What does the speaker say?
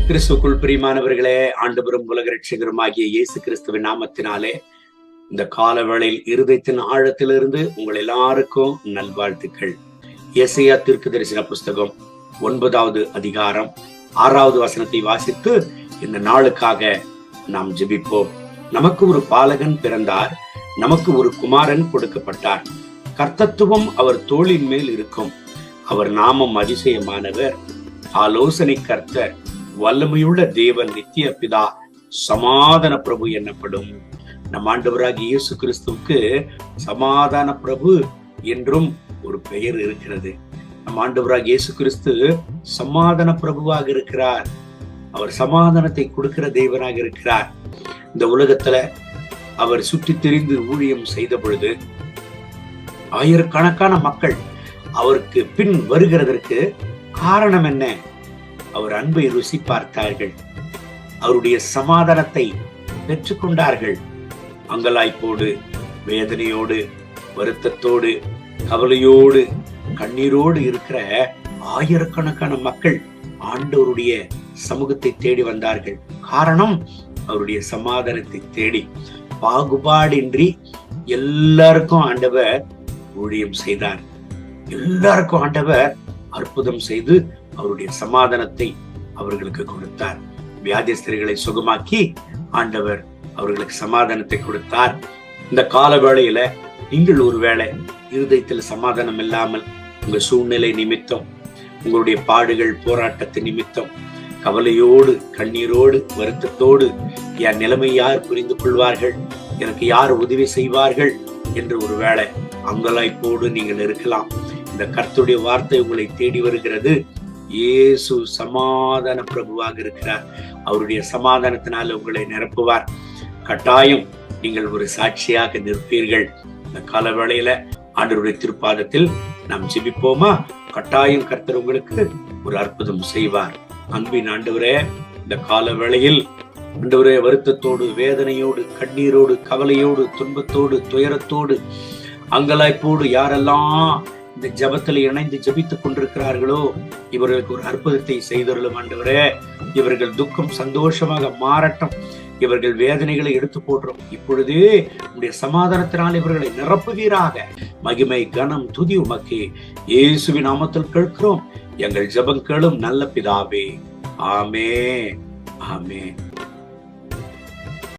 கிறிஸ்துக்குள் பிரியமானவர்களே, ஆண்டவரும் உலக ரட்சகருமாகிய இயேசு கிறிஸ்துவின் நாமத்தினாலே இந்த கால வேளையில் இருதயத்தின் ஆழத்திலிருந்து உங்கள் எல்லாருக்கும் நல்வாழ்த்துக்கள். எசேயா தீர்க்கதரிசன புஸ்தகம் 9வது அதிகாரம் 6வது வசனத்தை வாசித்து இந்த நாளுக்காக நாம் ஜெபிப்போம். நமக்கு ஒரு பாலகன் பிறந்தார், நமக்கு ஒரு குமாரன் கொடுக்கப்பட்டார். கர்த்தத்துவம் அவர் தோளின் மேல் இருக்கும். அவர் நாமம் அதிசயமானவர், ஆலோசனை கர்த்தர், வல்லமையுள்ள தேவன், நித்திய பிதா, சமாதான பிரபு என்னப்படும். நம் ஆண்டவராகிய இயேசு கிறிஸ்துவுக்கு சமாதான பிரபு என்றும் ஒரு பெயர் இருக்கிறது. நம் ஆண்டவராகிய இயேசு கிறிஸ்து சமாதான பிரபுவாக இருக்கிறார். அவர் சமாதானத்தை கொடுக்கிற தேவனாக இருக்கிறார். இந்த உலகத்துல அவர் சுற்றி திரிந்து ஊழியம் செய்த பொழுது ஆயிரக்கணக்கான மக்கள் அவருக்கு பின் வருகிறதற்கு காரணம் என்ன? அவர் அன்பை ருசி பார்த்தார்கள், அவருடைய சமாதானத்தை பெற்றுக்கொண்டார்கள். அங்கலாய்ப்போடு, வேதனையோடு, வருத்தத்தோடு, கவலையோடு, கண்ணீரோடு இருக்கிற ஆயிரக்கணக்கான மக்கள் ஆண்டவருடைய சமூகத்தை தேடி வந்தார்கள். காரணம், அவருடைய சமாதானத்தை தேடி பாகுபாடின்றி எல்லாருக்கும் ஆண்டவர் ஊழியம் செய்தார். எல்லாருக்கும் ஆண்டவர் அற்புதம் செய்து அவருடைய சமாதானத்தை அவர்களுக்கு கொடுத்தார். வியாதிஸ்தர்களை சுகமாக்கி ஆண்டவர் அவர்களுக்கு சமாதானத்தை கொடுத்தார். இந்த கால வேளையில நீங்கள் ஒருவேளை இருதயத்தில் சமாதானம் இல்லாமல் உங்க சூழ்நிலை நிமித்தம், உங்களுடைய பாடுகள் போராட்டத்தை நிமித்தம் கவலையோடு, கண்ணீரோடு, வருத்தத்தோடு, என் நிலைமை யார் புரிந்து கொள்வார்கள், எனக்கு யார் உதவி செய்வார்கள் என்று ஒருவேளை அங்கலாய்ப்போடு நீங்கள் இருக்கலாம். இந்த கர்த்தருடைய வார்த்தை உங்களை தேடி வருகிறது. இயேசு சமாதான பிரபுவாக இருக்கிறார். அவருடைய சமாதானத்தினால் உங்களை நிரப்புவார். கட்டாயம் நீங்கள் ஒரு சாட்சியாக நிற்பீர்கள். இந்த கால வேளையில ஆண்டவருடைய திருப்பாதத்தில் நாம் ஜெபிப்போமா? கட்டாயம் கர்த்தர் உங்களுக்கு ஒரு அற்புதம் செய்வார். அன்பின் ஆண்டவரே, இந்த கால வேளையில் ஆண்டவரே, வருத்தத்தோடு, வேதனையோடு, கண்ணீரோடு, கவலையோடு, துன்பத்தோடு, துயரத்தோடு, அங்கலாய்ப்போடு யாரெல்லாம் இந்த ஜபத்தில் இணைந்து ஜபித்துக் கொண்டிருக்கிறார்களோ இவர்களுக்கு ஒரு அற்புதத்தை செய்தருளும் ஆண்டவரே. இவர்கள் துக்கம் சந்தோஷமாக மாறட்டும். இவர்கள் வேதனைகளை எடுத்து போடுறோம். இப்பொழுதே உடைய சமாதானத்தினால் இவர்களை நிரப்புவீராக. மகிமை, கனம், துதி உமக்கே. இயேசுவின் நாமத்தில் கேட்கிறோம் எங்கள் ஜெபம் கேளும் நல்ல பிதாவே. ஆமென், ஆமென்.